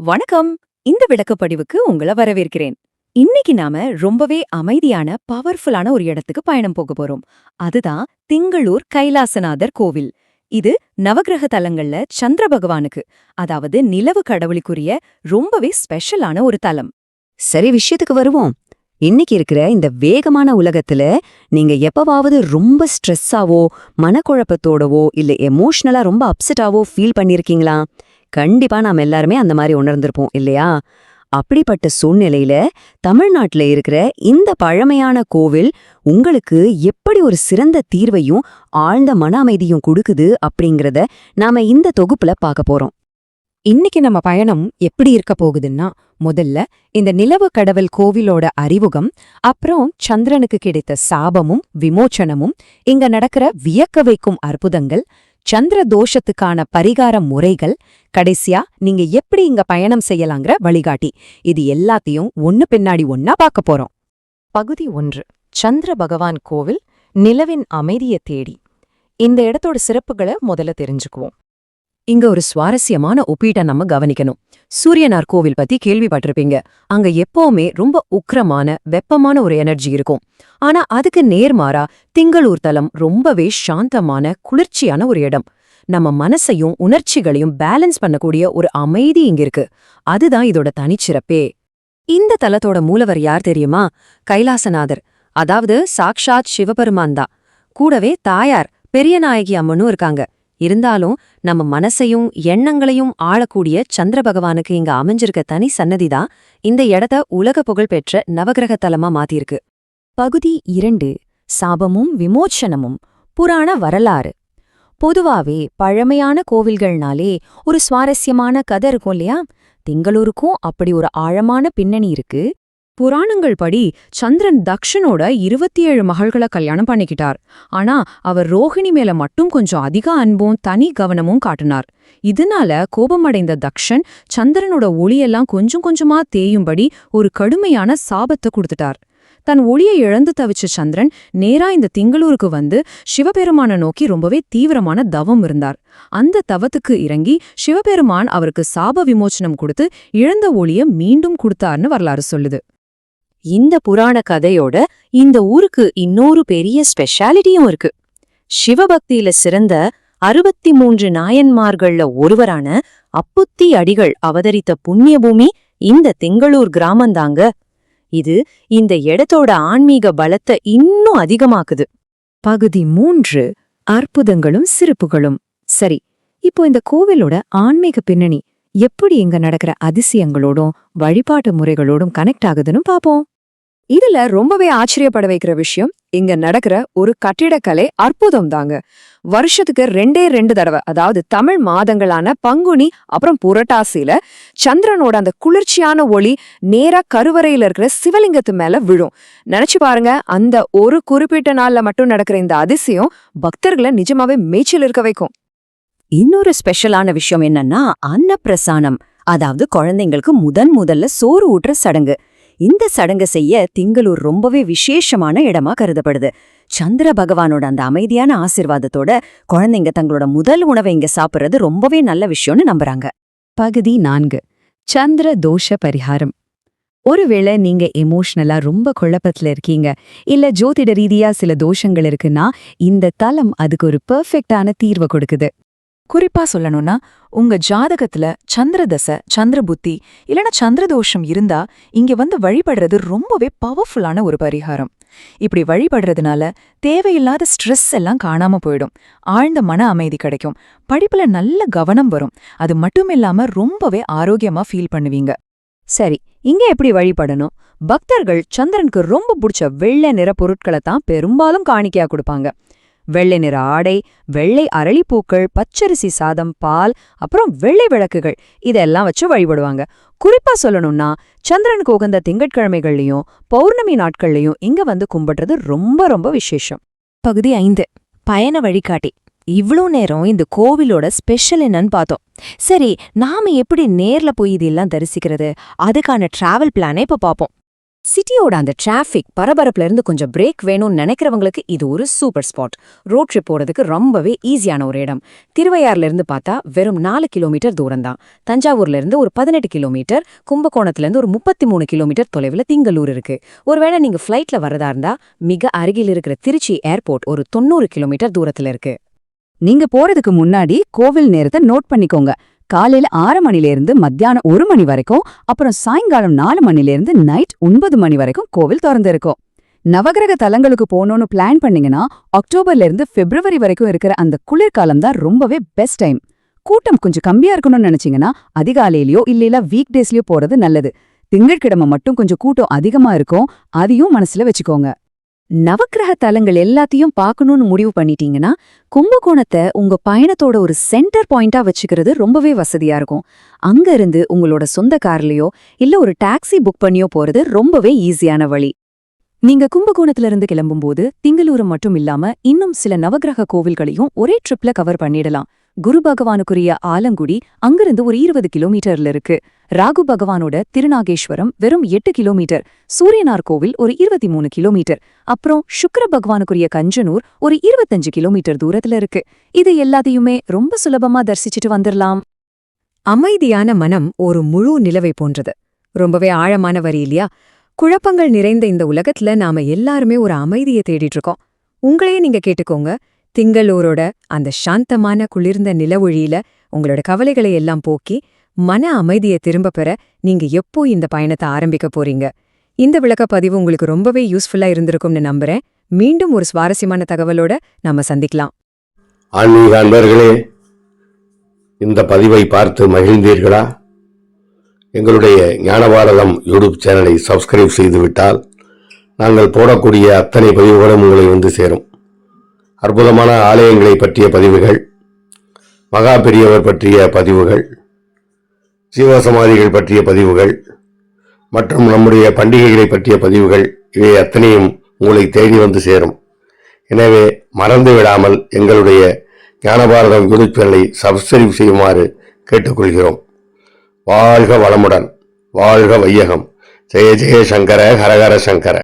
வணக்கம். இந்த விளக்கப்படிவுக்கு உங்கள வரவேற்கிறேன். இன்னைக்கு நாம ரொம்பவே அமைதியான பவர்ஃபுல்லான ஒரு இடத்துக்கு பயணம் போக போறோம். அதுதான் திங்களூர் கைலாசநாதர் கோவில். இது நவக்கிரக தலங்கள்ல சந்திர பகவானுக்கு, அதாவது நிலவு கடவுளுக்குரிய ரொம்பவே ஸ்பெஷலான ஒரு தலம். சரி, விஷயத்துக்கு வருவோம். இன்னைக்கு இருக்கிற இந்த வேகமான உலகத்துல நீங்க எப்பவாவது ரொம்ப ஸ்ட்ரெஸ்ஸாவோ மனக்குழப்பத்தோடவோ இல்ல எமோஷனலா ரொம்ப அப்செட்டாவோ ஃபீல் பண்ணிருக்கீங்களா? கண்டிப்பா நாம எல்லாருமே அந்த மாதிரி உணர்ந்திருப்போம் இல்லையா? அப்படிப்பட்ட சூழ்நிலையில தமிழ்நாட்டுல இருக்கிற இந்த பழமையான கோவில் உங்களுக்கு எப்படி ஒரு சிறந்த தீர்வையும் ஆழ்ந்த மன அமைதியும் கொடுக்குது அப்படிங்கறத நாம இந்த தொகுப்புல பார்க்க போறோம். இன்னைக்கு நம்ம பயணம் எப்படி இருக்க போகுதுன்னா, முதல்ல இந்த நிலவு கடவுள் கோவிலோட அறிமுகம், அப்புறம் சந்திரனுக்கு கிடைத்த சாபமும் விமோச்சனமும், இங்க நடக்கிற வியக்க வைக்கும் அற்புதங்கள், சந்திர தோஷத்துக்கான பரிகார முறைகள், கடைசியா நீங்க எப்படி இங்க பயணம் செய்யலாங்கிற வழிகாட்டி, இது எல்லாத்தையும் ஒன்னு பின்னாடி ஒன்னா பார்க்க போறோம். பகுதி 1. சந்திர பகவான் கோவில், நிலவின் அமைதியை தேடி. இந்த இடத்தோட சிறப்புகளை முதல்ல தெரிஞ்சுக்குவோம். இங்க ஒரு சுவாரஸ்யமான ஒப்பீட்டை நம்ம கவனிக்கணும். சூரியனார் கோவில் பத்தி கேள்விப்பட்டிருப்பீங்க. அங்க எப்பவுமே ரொம்ப உக்கிரமான வெப்பமான ஒரு எனர்ஜி இருக்கும். ஆனா அதுக்கு நேர்மாறா திங்களூர் தலம் ரொம்பவே சாந்தமான குளிர்ச்சியான ஒரு இடம். நம்ம மனசையும் உணர்ச்சிகளையும் பேலன்ஸ் பண்ணக்கூடிய ஒரு அமைதி இங்க இருக்கு. அதுதான் இதோட தனிச்சிறப்பே. இந்த தலத்தோட மூலவர் யார் தெரியுமா? கைலாசநாதர், அதாவது சாக்ஷாத் சிவபெருமான் தான். கூடவே தாயார் பெரியநாயகி அம்மனும் இருக்காங்க. இருந்தாலும் நம்ம மனசையும் எண்ணங்களையும் ஆளக்கூடிய சந்திர பகவானுக்கு இங்க அமைஞ்சிருக்க தனி சன்னதிதான் இந்த இடத்த உலக புகழ் பெற்ற நவகிரக தலமா மாத்திருக்கு. பகுதி 2. சாபமும் விமோச்சனமும். புராண வரலாறு. பொதுவாவே பழமையான கோவில்கள்னாலே ஒரு சுவாரஸ்யமான கதை இருக்கும் இல்லையா? திங்களூருக்கும் அப்படி ஒரு ஆழமான பின்னணி இருக்கு. புராணங்கள் படி சந்திரன் தக்ஷனோட 27 மகள்களை கல்யாணம் பண்ணிக்கிட்டார். ஆனா அவர் ரோஹிணி மேல மட்டும் கொஞ்சம் அதிக அன்பும் தனி கவனமும் காட்டினார். இதனால கோபமடைந்த தக்ஷன் சந்திரனோட ஒளியெல்லாம் கொஞ்சம் கொஞ்சமா தேயும்படி ஒரு கடுமையான சாபத்தை கொடுத்துட்டார். தன் ஒளியை இழந்து தவிச்ச சந்திரன் நேரா இந்த திங்களூருக்கு வந்து சிவபெருமான நோக்கி ரொம்பவே தீவிரமான தவம் இருந்தார். அந்த தவத்துக்கு இறங்கி சிவபெருமான் அவருக்கு சாப விமோச்சனம் கொடுத்து இழந்த ஒளிய மீண்டும் கொடுத்தார்னு வரலாறு சொல்லுது. இந்த புராண கதையோட இந்த ஊருக்கு இன்னொரு பெரிய ஸ்பெஷாலிட்டியும் இருக்கு. சிவபக்தியில சிறந்த 63 நாயன்மார்கள்ல ஒருவரான அப்புத்தி அடிகள் அவதரித்த புண்ணிய பூமி இந்த திங்களூர் கிராமந்தாங்க. இது இந்த இடத்தோட ஆன்மீக பலத்தை இன்னும் அதிகமாக்குது. பகுதி 3. அற்புதங்களும் சிறப்புகளும். சரி, இப்போ இந்த கோவிலோட ஆன்மீக பின்னணி எப்படி இங்க நடக்கிற அதிசயங்களோடும் வழிபாட்டு முறைகளோடும் கனெக்ட் ஆகுதுன்னு பாப்போம். இதுல ரொம்பவே ஆச்சரியப்பட வைக்கிற விஷயம் இங்க நடக்கிற ஒரு கட்டிடக்கலை அற்புதம் தாங்க. வருஷத்துக்கு 2 தடவை, அதாவது தமிழ் மாதங்களான பங்குனி அப்புறம் புரட்டாசியில சந்திரனோட அந்த குளிர்ச்சியான ஒளி நேரா கருவறையில இருக்கிற சிவலிங்கத்து மேல விழும். நினைச்சு பாருங்க, அந்த ஒரு குறிப்பிட்ட நாள்ல மட்டும் நடக்கிற இந்த அதிசயம் பக்தர்களை நிஜமாவே மேய்ச்சல் இருக்க வைக்கும். இன்னொரு ஸ்பெஷலான விஷயம் என்னன்னா அன்னப்பிரசானம், அதாவது குழந்தைங்களுக்கு முதல்ல சோறு ஊட்டுற சடங்கு. இந்த சடங்கு செய்ய திங்களூர் ரொம்பவே விசேஷமான இடமா கருதப்படுது. சந்திர பகவானோட அந்த அமைதியான ஆசிர்வாதத்தோட குழந்தைங்க தங்களோட முதல் உணவை இங்க சாப்பிடுறது ரொம்பவே நல்ல விஷயம்னு நம்புறாங்க. பகுதி 4. சந்திர தோஷ பரிகாரம். ஒருவேளை நீங்க எமோஷனலா ரொம்ப குழப்பத்துல இருக்கீங்க, இல்ல ஜோதிட ரீதியா சில தோஷங்கள் இருக்குன்னா இந்த தலம் அதுக்கு ஒரு பெர்ஃபெக்டான தீர்வை கொடுக்குது. குறிப்பா சொல்லணும்னா, உங்க ஜாதகத்துல சந்திரதசை, சந்திர புத்தி இல்லனா சந்திரதோஷம் இருந்தா இங்க வந்து வழிபடுறது ரொம்பவே பவர்ஃபுல்லான ஒரு பரிகாரம். இப்படி வழிபடுறதுனால தேவையில்லாத ஸ்ட்ரெஸ் எல்லாம் காணாம போயிடும், ஆழ்ந்த மன அமைதி கிடைக்கும், படிப்புல நல்ல கவனம் வரும். அது மட்டுமில்லாம ரொம்பவே ஆரோக்கியமா ஃபீல் பண்ணுவீங்க. சரி, இங்க எப்படி வழிபடணும்? பக்தர்கள் சந்திரனுக்கு ரொம்ப பிடிச்ச வெள்ளை நிற பொருட்களை தான் பெரும்பாலும் காணிக்கையா கொடுப்பாங்க. வெள்ளை நிற ஆடை, வெள்ளை அரளிப்பூக்கள், பச்சரிசி சாதம், பால், அப்புறம் வெள்ளை விளக்குகள், இதெல்லாம் வச்சு வழிபடுவாங்க. குறிப்பா சொல்லணும்னா சந்திரனுக்கு உகந்த திங்கட்கிழமைகள்லயும் பௌர்ணமி நாட்கள்லயும் இங்க வந்து கும்பிடுறது ரொம்ப ரொம்ப விசேஷம். பகுதி 5. பயண வழிகாட்டி. இவ்ளோ நேரம் இந்த கோவிலோட ஸ்பெஷல் என்னன்னு பார்த்தோம். சரி, நாம எப்படி நேர்ல போய் இதெல்லாம் தரிசிக்கிறது? அதுக்கான டிராவல் பிளானை இப்ப பாப்போம். சிட்டியோட அந்த டிராஃபிக் பரபரப்புல இருந்து கொஞ்சம் பிரேக் வேணும்னு நினைக்கிறவங்களுக்கு இது ஒரு சூப்பர் ஸ்பாட். ரோட் ட்ரிப் போறதுக்கு ரொம்பவே ஈஸியான ஒரு இடம். திருவையாறுல இருந்து பார்த்தா வெறும் 4 கிலோமீட்டர் தூரம் தான். தஞ்சாவூர்ல இருந்து ஒரு 18 கிலோமீட்டர், கும்பகோணத்துல இருந்து ஒரு 33 கிலோமீட்டர் தொலைவில் திங்களூர் இருக்கு. ஒருவேளை நீங்க ஃப்ளைட்ல வரதா இருந்தா மிக அருகில் இருக்கிற திருச்சி ஏர்போர்ட் ஒரு 90 கிலோமீட்டர் தூரத்துல இருக்கு. நீங்க போறதுக்கு முன்னாடி கோவில் நேரத்தை நோட் பண்ணிக்கோங்க. காலையில 6 மணிலேருந்து மத்தியானம் 1 மணி வரைக்கும், அப்புறம் சாயங்காலம் 4 மணிலேருந்து நைட் 9 மணி வரைக்கும் கோவில் திறந்து இருக்கும். நவகிரக தலங்களுக்கு போகணும்னு பிளான் பண்ணீங்கன்னா அக்டோபர்ல இருந்து பிப்ரவரி வரைக்கும் இருக்கிற அந்த குளிர்காலம் தான் ரொம்பவே பெஸ்ட் டைம். கூட்டம் கொஞ்சம் கம்மியா இருக்கணும்னு நினைச்சீங்கன்னா அதிகாலையிலயோ இல்ல வீக் டேஸ்லயோ போறது நல்லது. திங்கட்கிழமை மட்டும் கொஞ்சம் கூட்டம் அதிகமா இருக்கும், அதையும் மனசுல வச்சுக்கோங்க. நவக்கிரக தலங்கள் எல்லாத்தையும் பார்க்கணும்னு முடிவு பண்ணிட்டீங்கன்னா கும்பகோணத்தை உங்க பயணத்தோட ஒரு சென்டர் பாயிண்டா வச்சுக்கிறது ரொம்பவே வசதியா இருக்கும். அங்க இருந்து உங்களோட சொந்த கார்லயோ இல்ல ஒரு டாக்ஸி புக் பண்ணியோ போறது ரொம்பவே ஈஸியான வழி. நீங்க கும்பகோணத்துல இருந்து கிளம்பும்போது திங்களூர் மட்டும் இல்லாம இன்னும் சில நவக்கிரக கோவில்களையும் ஒரே ட்ரிப்ல கவர் பண்ணிடலாம். குரு பகவானுக்குரிய ஆலங்குடி அங்கிருந்து ஒரு 20 கிலோமீட்டர்ல இருக்கு. ராகு பகவானோட திருநாகேஸ்வரம் வெறும் 8 கிலோமீட்டர், சூரியனார் கோவில் ஒரு 23 கிலோமீட்டர், அப்புறம் சுக்கிர பகவானுக்குரிய கஞ்சனூர் ஒரு 25 கிலோமீட்டர் தூரத்துல இருக்கு. இது எல்லாத்தையுமே ரொம்ப சுலபமா தரிசிச்சுட்டு வந்துடலாம். அமைதியான மனம் ஒரு முழு நிலவை போன்றது. ரொம்பவே ஆழமான வரி இல்லையா? குழப்பங்கள் நிறைந்த இந்த உலகத்துல நாம எல்லாருமே ஒரு அமைதியை தேடிட்டு இருக்கோம். உங்களையே நீங்க கேட்டுக்கோங்க. திங்களூரோட அந்த சாந்தமான குளிர்ந்த நிலவொழியில உங்களோட கவலைகளை எல்லாம் போக்கி மன அமைதியை திரும்ப பெற நீங்க எப்போ இந்த பயணத்தை ஆரம்பிக்க போறீங்க? இந்த விளக்கப்பதிவு உங்களுக்கு ரொம்பவே யூஸ்ஃபுல்லா இருந்திருக்கும்னு நம்புறேன். மீண்டும் ஒரு சுவாரஸ்யமான தகவலோட நாம சந்திக்கலாம். ஆன்மீக அன்பர்களே, இந்த பதிவை பார்த்து மகிழ்ந்தீர்களா? எங்களுடைய ஞானபாரதம் யூடியூப் சேனலை சப்ஸ்கிரைப் செய்துவிட்டால் நாங்கள் போடக்கூடிய அத்தனை பதிவுகளும் உங்களை வந்து சேரும். அற்புதமான ஆலயங்களை பற்றிய பதிவுகள், மகா பெரியவர் பற்றிய பதிவுகள், ஜீவசமாதிகள் பற்றிய பதிவுகள் மற்றும் நம்முடைய பண்டிகைகளை பற்றிய பதிவுகள், இவை அத்தனையும் உங்களை தேடி வந்து சேரும். எனவே மறந்து விடாமல் எங்களுடைய ஞானபாரதம் யூடியூப் சேனலை சப்ஸ்கிரைப் செய்யுமாறு கேட்டுக்கொள்கிறோம். வாழ்க வளமுடன், வாழ்க வையகம். ஜெய ஜெய சங்கர, ஹரஹர சங்கர.